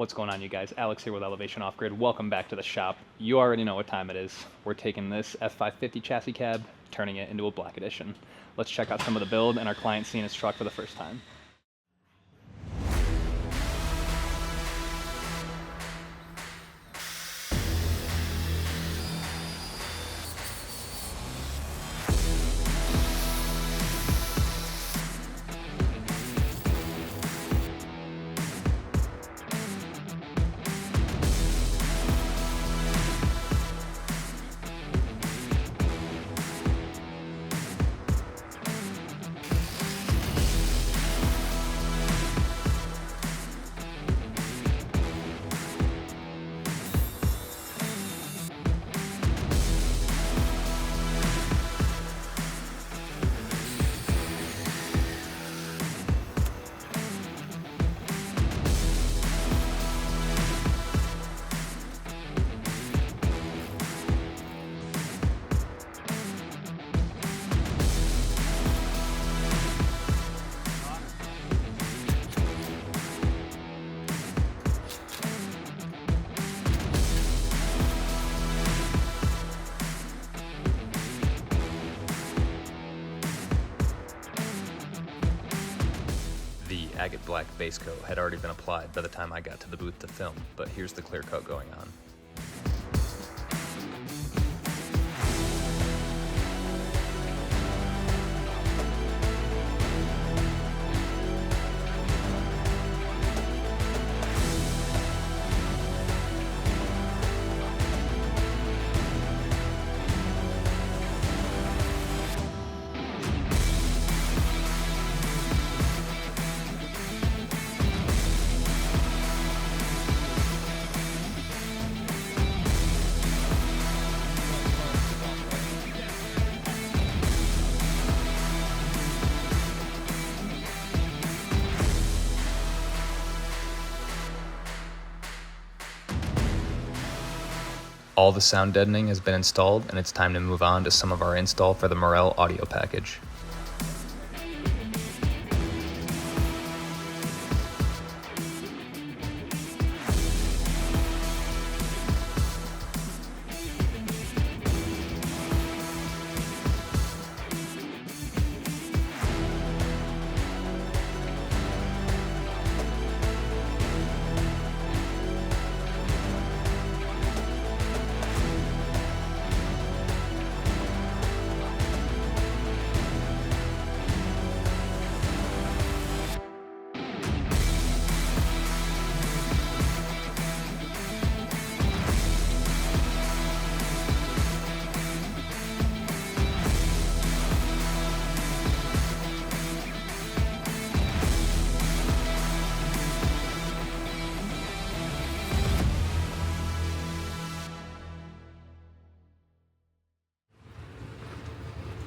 What's going on, you guys? Alex here with Elevation Off Grid. Welcome back to the shop. You already know what time it is. We're taking this F-550 chassis cab, turning it into a black edition. Let's check out some of the build and our client seeing his truck for the first time. The Agate Black base coat had already been applied by the time I got to the booth to film, but here's the clear coat going on. All the sound deadening has been installed, and it's time to move on to some of our install for the Morel audio package.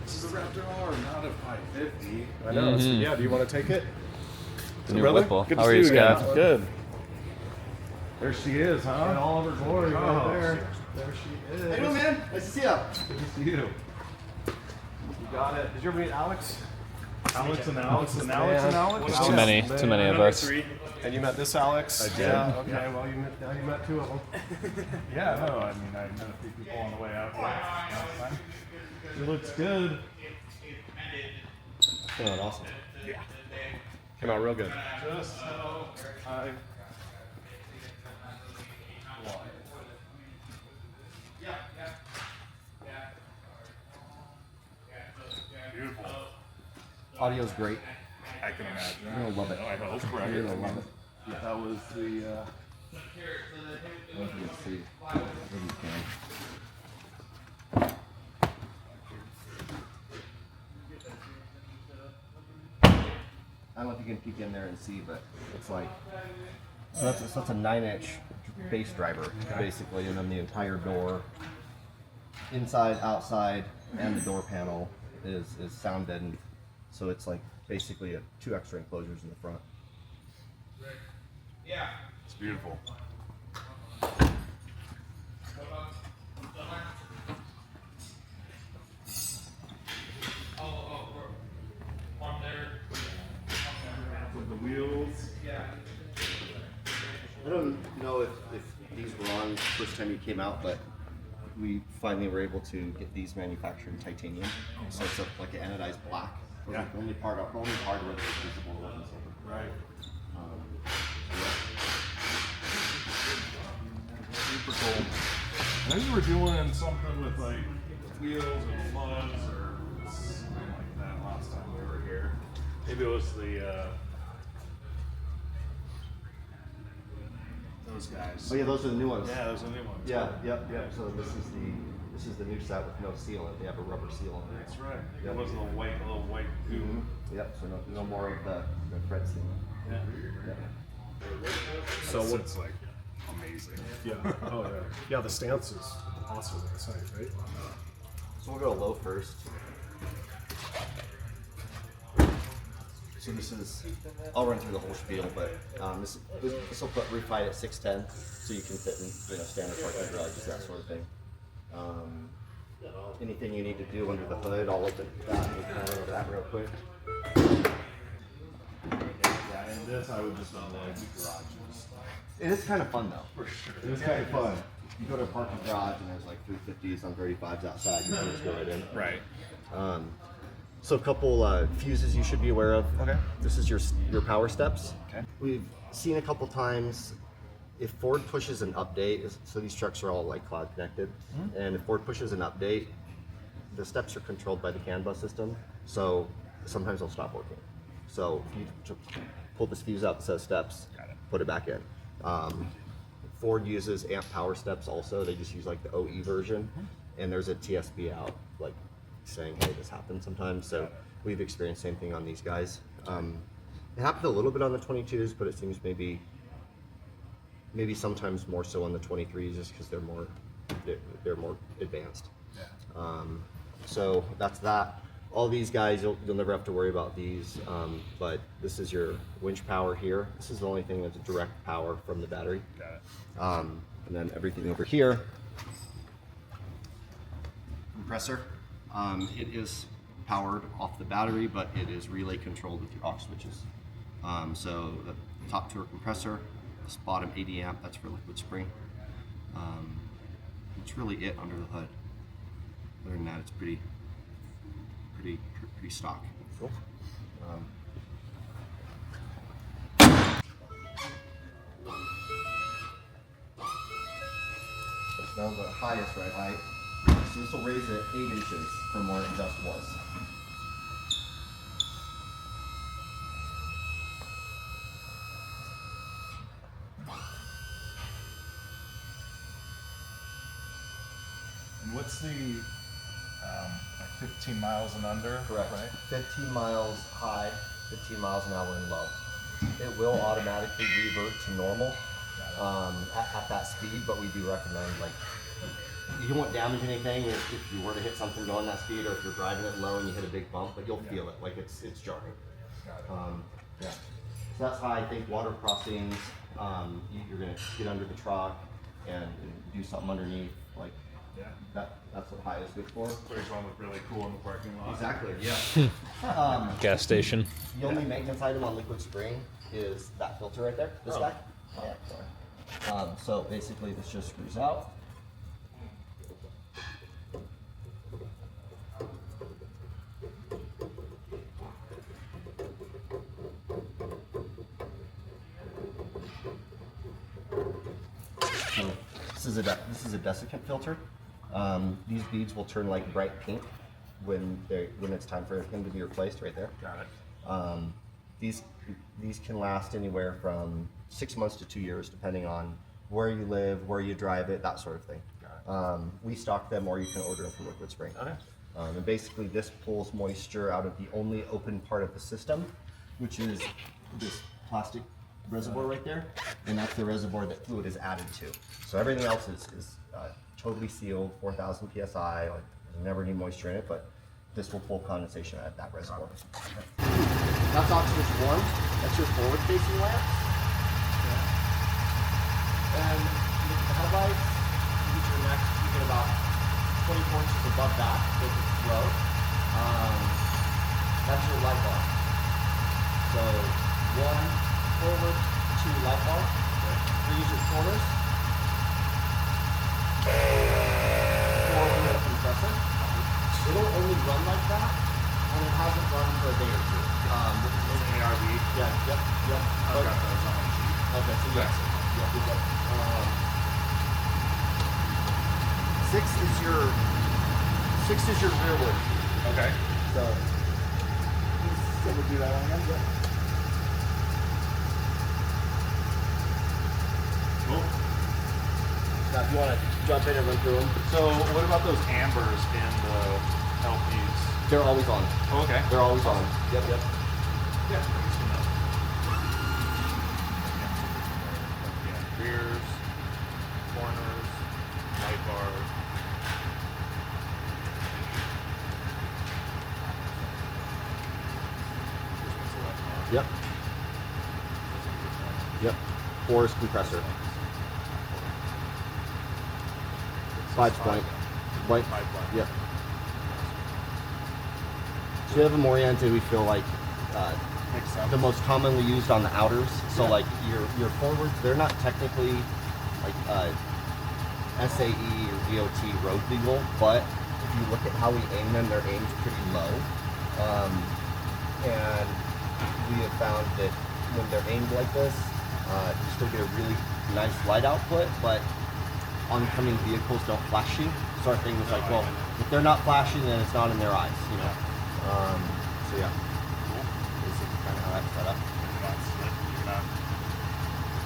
This is a Raptor R, not a 550. I know. So yeah, do you want to take it? The new brother? Whipple. Good How to are see you, you again. Scott? Good. There she is, huh? In all of her glory right there. There she is. How you doing, man? Nice to see ya. Good to see you. You got it. Did you ever meet Alex? Alex and Alex and Alex and Alex. There's too many of us. And you met this Alex? I did. Yeah, okay. Well, you met two of them. Yeah, no, I mean, I met a few people on the way out here. It looks good. Came out awesome. Yeah. Came out real good. Just how I Beautiful. Audio's great. I can imagine. You're gonna love it. I hope, right? You're gonna love it. Yeah, that was the, I don't know if you can see. I think you can. I don't know if you can peek in there and see, but it's like so that's a 9-inch bass driver basically, and then the entire door, inside, outside, and the door panel is sound deadened. So it's like basically 2 extra enclosures in the front. it's beautiful. With the wheels. I don't know if these were on the first time you came out, but we finally were able to get these manufactured in titanium. So it's like an anodized black. Yeah. The only part where it's visible was in silver. Right. Super cool. I know you were doing something with like wheels and lugs or something like that last time we were here. Maybe it was the those guys. Oh yeah, those are the new ones. Yeah, those are the new ones. Yeah, yep. So this is the new set with no seal in it. They have a rubber seal on it. That's right. Yep. It was a little white goo. Mm-hmm. Yep. So no more of the thread seal. Yeah. Yep. So what? It's like amazing. Yeah. Oh yeah. Yeah. The stance is awesome on the site, right? So we'll go low first. So this is, I'll run through the whole spiel, but this will put roof height at 6'10", so you can fit in standard parking garages, that sort of thing. Anything you need to do under the hood, I'll open that and we can run over that real quick. Yeah, and this I would just avoid the garages. It is kind of fun though. For sure. It is kind of fun. You go to a parking garage and there's like 350s on 35s outside, you can just go right in. Right. So a couple fuses you should be aware of. Okay. This is your power steps. Okay. We've seen a couple times if Ford pushes an update, so these trucks are all like cloud connected, and if Ford pushes an update, the steps are controlled by the CAN bus system, so sometimes they'll stop working. So if you pull this fuse out that says steps, put it back in. Ford uses amp power steps also. They just use like the OE version, and there's a TSB out like saying, hey, this happens sometimes. So we've experienced the same thing on these guys. It happened a little bit on the 22s, but it seems maybe sometimes more so on the 23s, just because they're more advanced. Yeah. So that's that. All these guys, you'll never have to worry about these, but this is your winch power here. This is the only thing that's direct power from the battery. Got it. And then everything over here. Compressor. It is powered off the battery, but it is relay controlled with your aux switches. So the top tier compressor, this bottom 80 amp, that's for liquid spring. That's really it under the hood. Other than that, it's pretty stock. Cool. Now the highest ride height. So this will raise it 8 inches from where it just was. And what's the like 15 miles and under? Correct. Right. 15 miles high, 15 miles an hour in low. It will automatically revert to normal at that speed, but we do recommend, like, you won't damage anything if you were to hit something going that speed, or if you're driving it low and you hit a big bump, but you'll feel it, like it's jarring. Yeah. So that's high. I think water crossings, you're gonna get under the truck and do something underneath, like that's what high is good for. There's one look really cool in the parking lot. Exactly. Yeah. Gas station. The only maintenance item on liquid spring is that filter right there, this guy. Yeah, sorry. So basically this just screws out. So this is a desiccant filter. These beads will turn like bright pink when it's time for them to be replaced right there. Got it. These can last anywhere from 6 months to 2 years, depending on where you live, where you drive it, that sort of thing. Got it. We stock them, or you can order them from Liquid Spring. Okay. And basically, this pulls moisture out of the only open part of the system, which is this plastic reservoir right there, and that's the reservoir that fluid is added to. So everything else is totally sealed, 4,000 psi. Like, there's never any moisture in it, but this will pull condensation out of that reservoir. That's aux switch 1. That's your forward-facing lamps. And the headlights, you get your next, you get about 24 inches above that, with the flow. That's your light bar. So 1 forward, 2 light bar. Freeze your corners. Forward compressor. It'll only run like that when it hasn't run for a day or two. This is an ARV. Yeah, yep. I've got those on my sheet. Okay, so yes. Yep. 6 is your rearward. Okay. So we'll do that on again. Yep. Cool. Now, if you want to jump in and run through them, So what about those ambers in the LPs? they're always on. Oh, okay. They're always on. Yep. Yeah. Nice to know. Yeah. Rears, corners, light bars. Yep. Yep. 4 is compressor. 5's blank. Blank. Yep. So we have them oriented, we feel like Makes sense. the most commonly used on the outers. So like your forwards, they're not technically like SAE or DOT road legal, but if you look at how we aim them, they're aimed pretty low. And we have found that when they're aimed like this, you still get a really nice light output, but oncoming vehicles don't flash you. So our thing was like, well, if they're not flashing, then it's not in their eyes, you know. So yeah, this is kind of how that's set up. You're not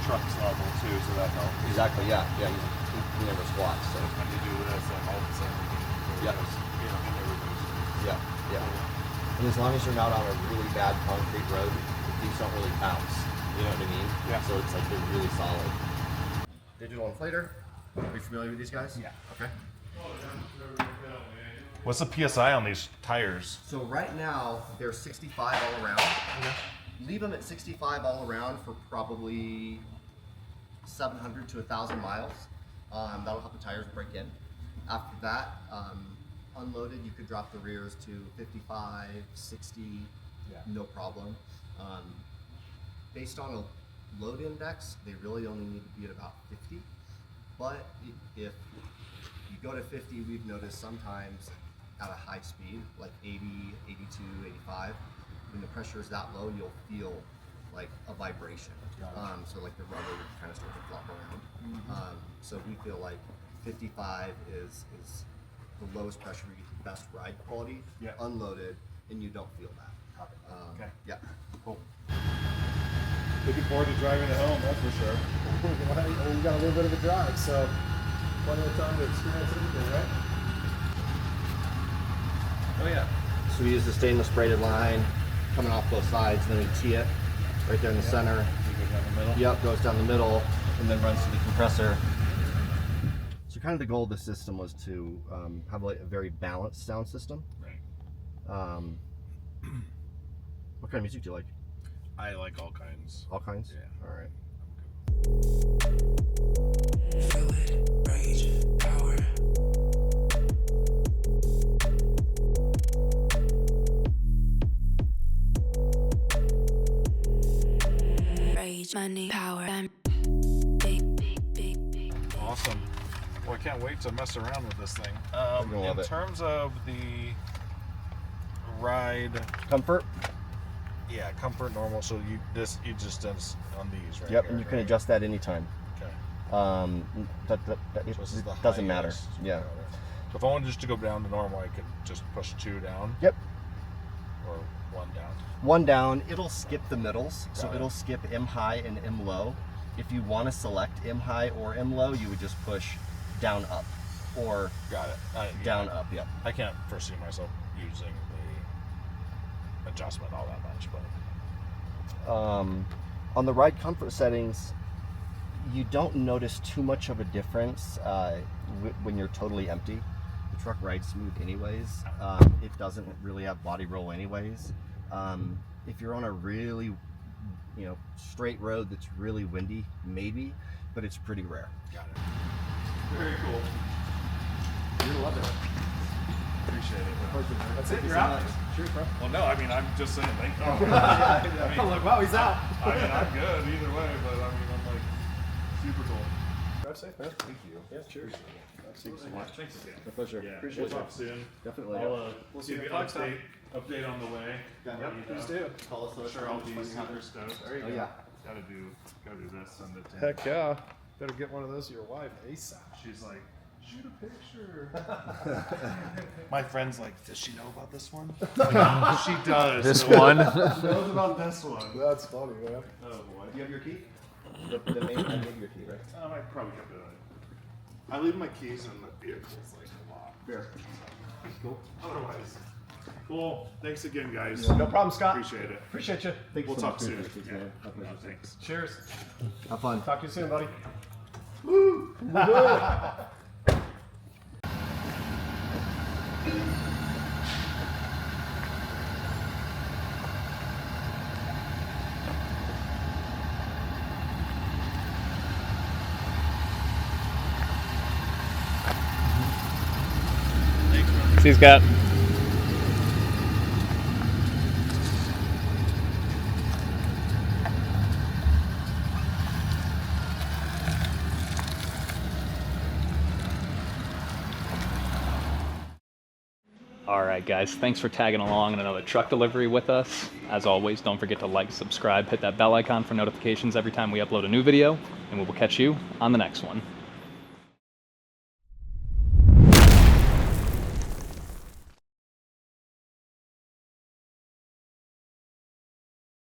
trucks level too, so that helps. Exactly, yeah. He never squats, so. When you do this, like all of a sudden, Yep. in everything. Yeah. And as long as you're not on a really bad concrete road, these don't really bounce. You know what I mean? Yeah. So it's like they're really solid. Digital inflator. Are you familiar with these guys? Yeah. Okay. What's the PSI on these tires? So right now they're 65 all around. Leave them at 65 all around for probably 700 to 1,000 miles. That'll help the tires break in. After that, unloaded, you could drop the rears to 55, 60, no problem. Based on a load index, they really only need to be at about 50. But if you go to 50, we've noticed sometimes at a high speed, like 80, 82, 85, when the pressure is that low, you'll feel like a vibration. So like the rubber kind of starts to flop around. So we feel like 55 is the lowest pressure, you get the best ride quality, unloaded, and you don't feel that. Okay. Yeah. Cool. Looking forward to driving it home, that's for sure. Well, we got a little bit of a drive, so plenty of time to experience everything, right? Oh yeah. So we use the stainless braided line coming off both sides, and then we tee it right there in the center. You go down the middle. Yep, goes down the middle and then runs to the compressor. So kind of the goal of the system was to have like a very balanced sound system. Right. What kind of music do you like? I like all kinds. All kinds? Yeah. All right. Feel it, rage, power. Rage, money, power. I'm big. Awesome. Well, I can't wait to mess around with this thing. gonna love In it. terms of the ride, Comfort? yeah, comfort, normal. So you just done on these, right? Yep, here, and you can right? adjust that anytime. Okay. It So this is the doesn't matter. highest. Yeah. So if I wanted just to go down to normal, I could just push 2 down. Yep. Or 1 down. One down, it'll skip the middles. So Got it. it'll skip M high and M low. If you want to select M high or M low, you would just push down up or Got it. down up. Yep. I can't foresee myself using the adjustment all that much, but On the ride comfort settings, you don't notice too much of a difference when you're totally empty. The truck rides smooth anyways. It doesn't really have body roll anyways. If you're on a really, straight road that's really windy, maybe, but it's pretty rare. got it. Very cool. You're gonna love it. Appreciate it. That's it. you You're so out. much. Sure, bro. Well, no, I mean, I'm just saying thank you. I'm like, wow, he's out. I mean, I'm good either way, but I mean, I'm like, Super cool. Drive safe, man. Thank you. Yeah, cheers. Thanks so much. Thanks again. My pleasure. Yeah, Appreciate we'll it. talk soon. Definitely. We'll see you an update on the way. Yep, Please do. Call us. I'm sure I'll be super stoked. Oh yeah. Gotta do this. Send it to Heck yeah. Better get one of those to your wife ASAP. She's like, shoot a picture. My friend's like, does she know about this one? She does. This one? She knows about this one. That's funny, man. Oh boy. Do you have your key? The main, I gave you your key, right? I probably kept it. I leave my keys in the vehicles like a lot. Fair. Cool. Otherwise, cool. Thanks again, guys. No problem, Scott. Appreciate it. Appreciate you. Thanks We'll so talk much. soon. Appreciate it, Yeah. man. My pleasure. No, thanks. Cheers. Have fun. Talk to you soon, buddy. See you, Scott. Alright guys, thanks for tagging along in another truck delivery with us. As always, don't forget to like, subscribe, hit that bell icon for notifications every time we upload a new video, and we will catch you on the next one.